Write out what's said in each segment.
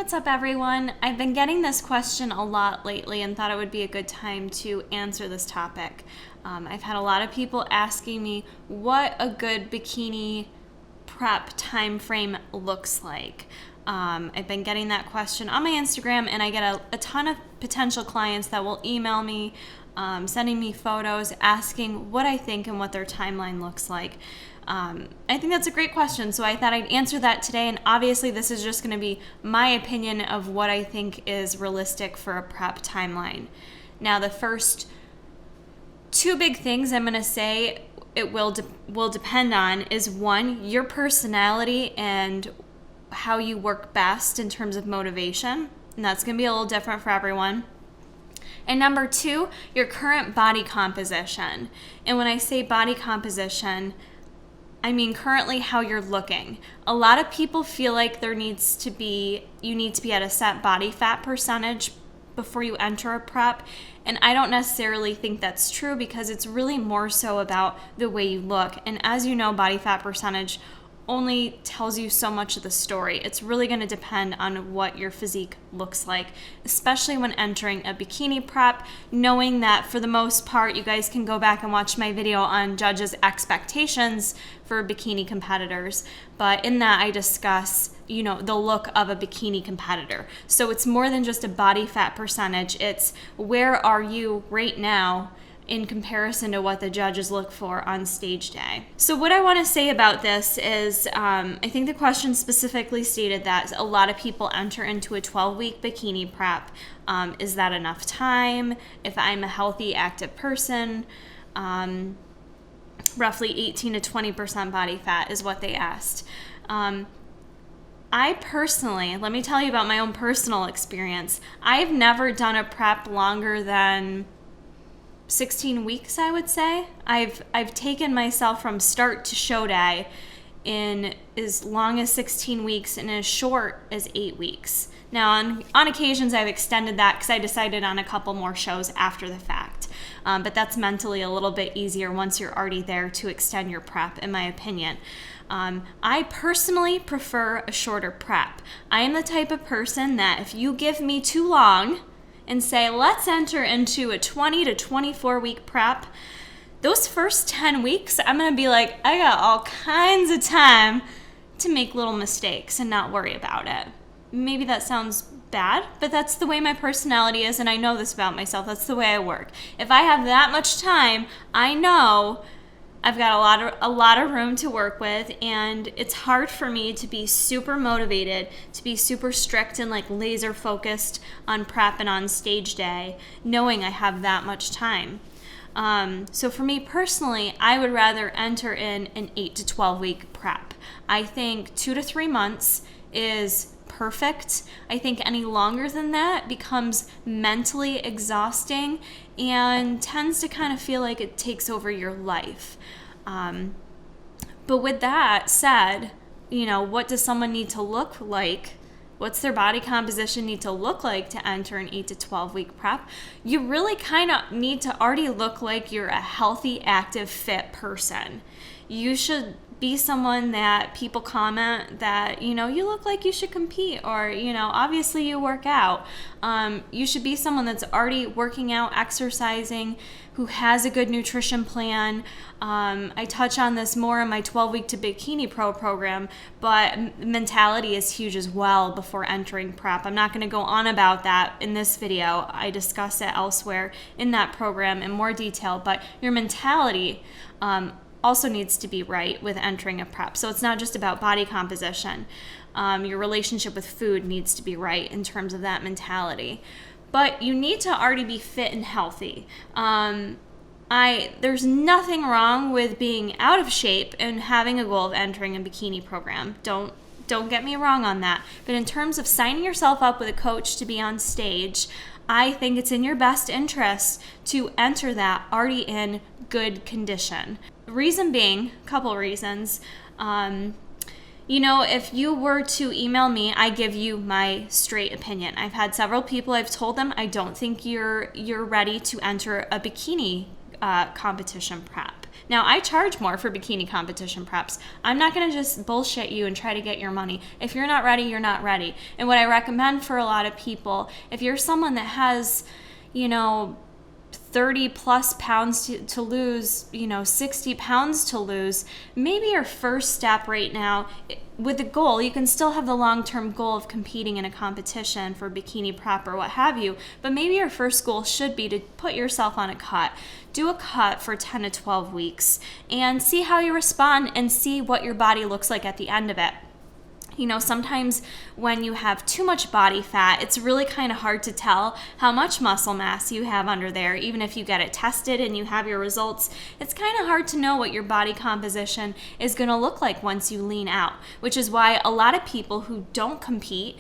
what's up everyone? I've been getting this question a lot lately and thought it would be a good time to answer this topic. I've had a lot of people asking me what a good bikini prep time frame looks like. I've been getting that question on my Instagram, and I get a ton of potential clients that will email me, sending me photos, asking what I think and what their timeline looks like. I think that's a great question, so I thought I'd answer that today, and obviously this is just going to be my opinion of what I think is realistic for a prep timeline. Now, the first two big things I'm going to say it will depend on is, one, your personality and how you work best in terms of motivation, and that's going to be a little different for everyone. And number two, your current body composition. And when I say body composition, I mean currently how you're looking. A lot of people feel like you need to be at a set body fat percentage before you enter a prep, and I don't necessarily think that's true, because it's really more so about the way you look. And as you know, body fat percentage only tells you so much of the story. It's really going to depend on what your physique looks like, especially when entering a bikini prep, knowing that for the most part, you guys can go back and watch my video on judges' expectations for bikini competitors. But in that, I discuss, the look of a bikini competitor. So it's more than just a body fat percentage. It's where are you right now in comparison to what the judges look for on stage day. So what I want to say about this is, I think the question specifically stated that a lot of people enter into a 12-week bikini prep. Is that enough time? If I'm a healthy, active person, roughly 18 to 20% body fat is what they asked. I personally, let me tell you about my own personal experience. I've never done a prep longer than 16 weeks, I would say. I've taken myself from start to show day in as long as 16 weeks and as short as 8 weeks. Now, on occasions, I've extended that because I decided on a couple more shows after the fact. But that's mentally a little bit easier once you're already there to extend your prep, in my opinion. I personally prefer a shorter prep. I am the type of person that if you give me too long and say, let's enter into a 20 to 24 week prep, those first 10 weeks, I'm going to be like, I got all kinds of time to make little mistakes and not worry about it. Maybe that sounds bad, but that's the way my personality is, and I know this about myself. That's the way I work. If I have that much time, I know I've got a lot of room to work with, and it's hard for me to be super motivated, to be super strict and like laser focused on prep and on stage day, knowing I have that much time. So for me personally, I would rather enter in an 8 to 12 week prep. I think 2 to 3 months is perfect. I think any longer than that becomes mentally exhausting and tends to kind of feel like it takes over your life. But with that said, what does someone need to look like? What's their body composition need to look like to enter an 8 to 12 week prep? You really kind of need to already look like you're a healthy, active, fit person. You should be someone that people comment that, you look like you should compete, or, obviously you work out. You should be someone that's already working out, exercising, who has a good nutrition plan. I touch on this more in my 12-week to Bikini Pro program, but mentality is huge as well before entering prep. I'm not going to go on about that in this video. I discuss it elsewhere in that program in more detail, but your mentality also needs to be right with entering a prep. So it's not just about body composition. Your relationship with food needs to be right in terms of that mentality. But you need to already be fit and healthy. There's nothing wrong with being out of shape and having a goal of entering a bikini program. Don't get me wrong on that. But in terms of signing yourself up with a coach to be on stage, I think it's in your best interest to enter that already in good condition. Reason being, a couple reasons. If you were to email me, I give you my straight opinion. I've had several people, I've told them I don't think you're ready to enter a bikini competition prep Now, I charge more for bikini competition preps. I'm not going to just bullshit you and try to get your money. If you're not ready, you're not ready. And what I recommend for a lot of people, if you're someone that has, 30 plus pounds to lose, 60 pounds to lose, maybe your first step right now with the goal, you can still have the long-term goal of competing in a competition for bikini prep or what have you, but maybe your first goal should be to put yourself on a cut. Do a cut for 10 to 12 weeks and see how you respond and see what your body looks like at the end of it. Sometimes when you have too much body fat, it's really kind of hard to tell how much muscle mass you have under there. Even if you get it tested and you have your results, it's kind of hard to know what your body composition is going to look like once you lean out, which is why a lot of people who don't compete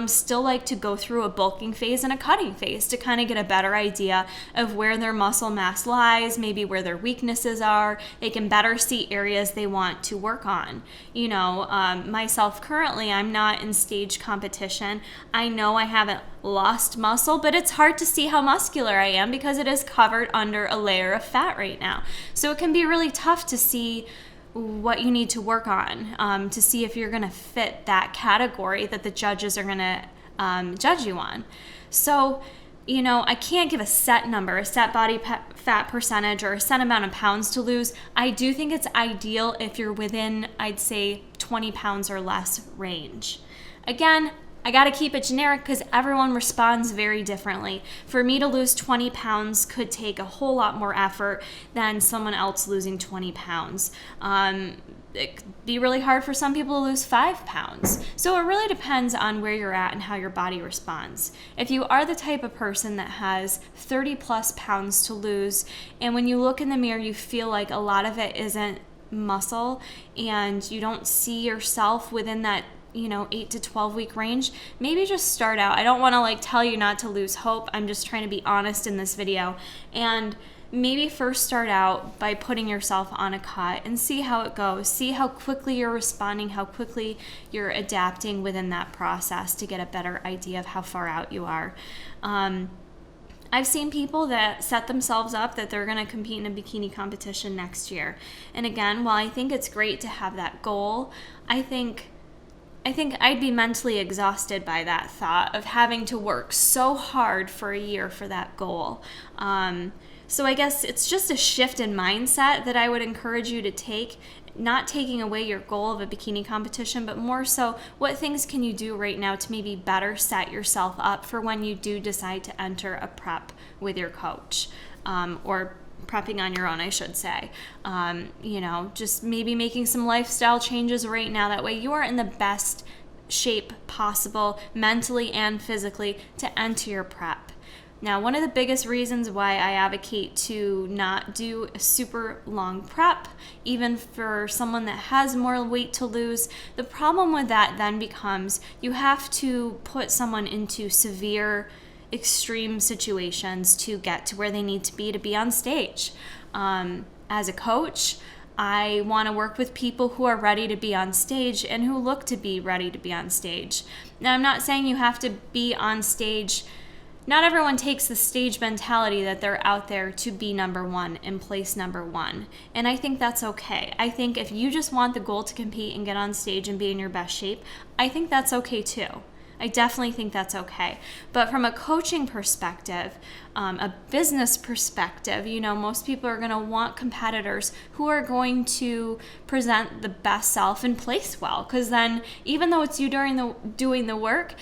still like to go through a bulking phase and a cutting phase to kind of get a better idea of where their muscle mass lies, maybe where their weaknesses are. They can better see areas they want to work on. Myself currently, I'm not in stage competition. I know I haven't lost muscle, but it's hard to see how muscular I am because it is covered under a layer of fat right now. So it can be really tough to see what you need to work on, to see if you're going to fit that category that the judges are going to judge you on. So, I can't give a set number, a set body fat percentage, or a set amount of pounds to lose. I do think it's ideal if you're within, I'd say, 20 pounds or less range. Again, I got to keep it generic because everyone responds very differently. For me to lose 20 pounds could take a whole lot more effort than someone else losing 20 pounds. It could be really hard for some people to lose 5 pounds. So it really depends on where you're at and how your body responds. If you are the type of person that has 30 plus pounds to lose, and when you look in the mirror, you feel like a lot of it isn't muscle, and you don't see yourself within that 8 to 12 week range, maybe just start out. I don't want to tell you not to lose hope. I'm just trying to be honest in this video. And maybe first start out by putting yourself on a cut and see how it goes. See how quickly you're responding, how quickly you're adapting within that process to get a better idea of how far out you are. I've seen people that set themselves up that they're going to compete in a bikini competition next year. And again, while I think it's great to have that goal, I think I'd be mentally exhausted by that thought of having to work so hard for a year for that goal. So I guess it's just a shift in mindset that I would encourage you to take, not taking away your goal of a bikini competition, but more so what things can you do right now to maybe better set yourself up for when you do decide to enter a prep with your coach, or prepping on your own, I should say. Just maybe making some lifestyle changes right now. That way you are in the best shape possible, mentally and physically, to enter your prep. Now, one of the biggest reasons why I advocate to not do a super long prep, even for someone that has more weight to lose, the problem with that then becomes you have to put someone into severe, extreme situations to get to where they need to be on stage. As a coach, I want to work with people who are ready to be on stage and who look to be ready to be on stage. Now, I'm not saying you have to be on stage. Not everyone takes the stage mentality that they're out there to be number one and place number one. And I think that's okay. I think if you just want the goal to compete and get on stage and be in your best shape, I think that's okay too. I definitely think that's okay. But from a coaching perspective, a business perspective, most people are going to want competitors who are going to present the best self and place well. Because then, even though it's you doing the work,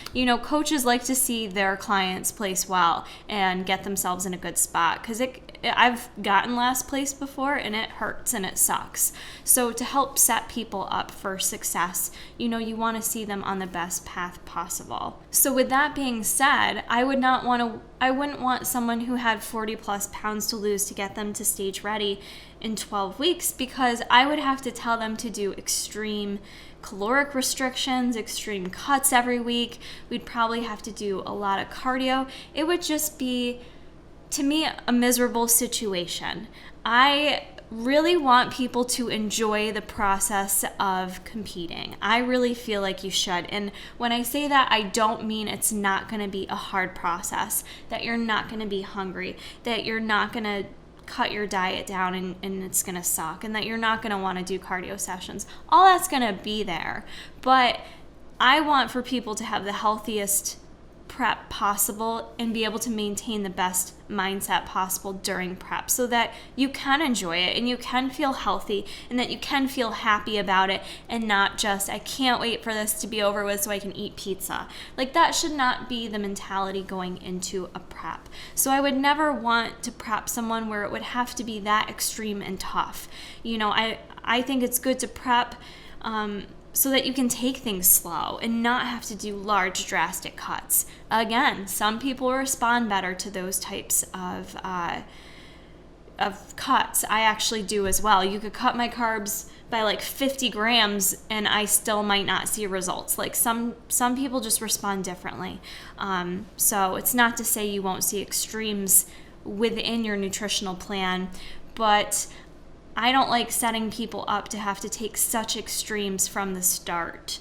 coaches like to see their clients place well and get themselves in a good spot. Because I've gotten last place before, and it hurts and it sucks. So to help set people up for success, you want to see them on the best path possible. So with that being said, I wouldn't want someone who had 40 plus pounds to lose to get them to stage ready in 12 weeks, because I would have to tell them to do extreme caloric restrictions, extreme cuts every week. We'd probably have to do a lot of cardio. It would just be, to me, a miserable situation. I really want people to enjoy the process of competing. I really feel like you should. And when I say that, I don't mean it's not going to be a hard process, that you're not going to be hungry, that you're not going to cut your diet down and it's going to suck, and that you're not going to want to do cardio sessions. All that's going to be there. But I want for people to have the healthiest prep possible and be able to maintain the best mindset possible during prep, so that you can enjoy it and you can feel healthy and that you can feel happy about it, and not just, I can't wait for this to be over with so I can eat pizza. Like, that should not be the mentality going into a prep. So I would never want to prep someone where it would have to be that extreme and tough. You know, I think it's good to prep so that you can take things slow and not have to do large, drastic cuts. Again, some people respond better to those types of cuts. I actually do as well. You could cut my carbs by like 50 grams and I still might not see results. Like some people just respond differently. So it's not to say you won't see extremes within your nutritional plan, but I don't like setting people up to have to take such extremes from the start.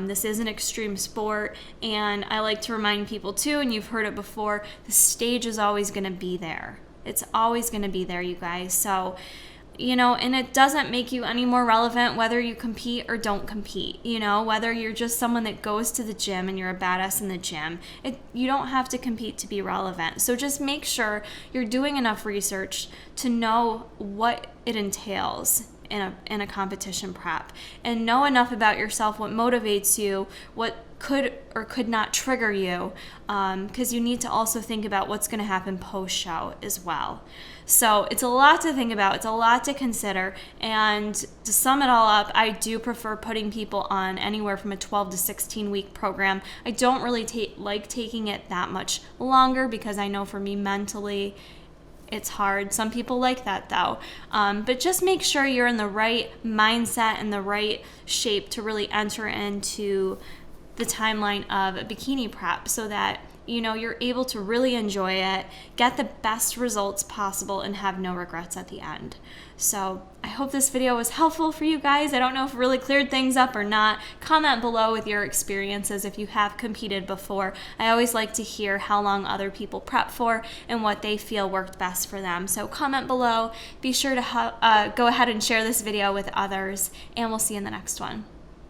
This is an extreme sport, and I like to remind people too, and you've heard it before, the stage is always going to be there. It's always going to be there, you guys. So, you know, and it doesn't make you any more relevant whether you compete or don't compete. You know, whether you're just someone that goes to the gym and you're a badass in the gym, you don't have to compete to be relevant. So just make sure you're doing enough research to know what it entails in a competition prep, and know enough about yourself, what motivates you, what could or could not trigger you, because you need to also think about what's going to happen post-show as well. So it's a lot to think about. It's a lot to consider. And to sum it all up, I do prefer putting people on anywhere from a 12 to 16 week program. I don't really like taking it that much longer, because I know for me mentally, it's hard. Some people like that though. But just make sure you're in the right mindset and the right shape to really enter into the timeline of a bikini prep, so that you know you're able to really enjoy it, get the best results possible, and have no regrets at the end. So I hope this video was helpful for you guys. I don't know if it really cleared things up or not. Comment below with your experiences if you have competed before. I always like to hear how long other people prep for and what they feel worked best for them. So comment below. Be sure to go ahead and share this video with others, and we'll see you in the next one.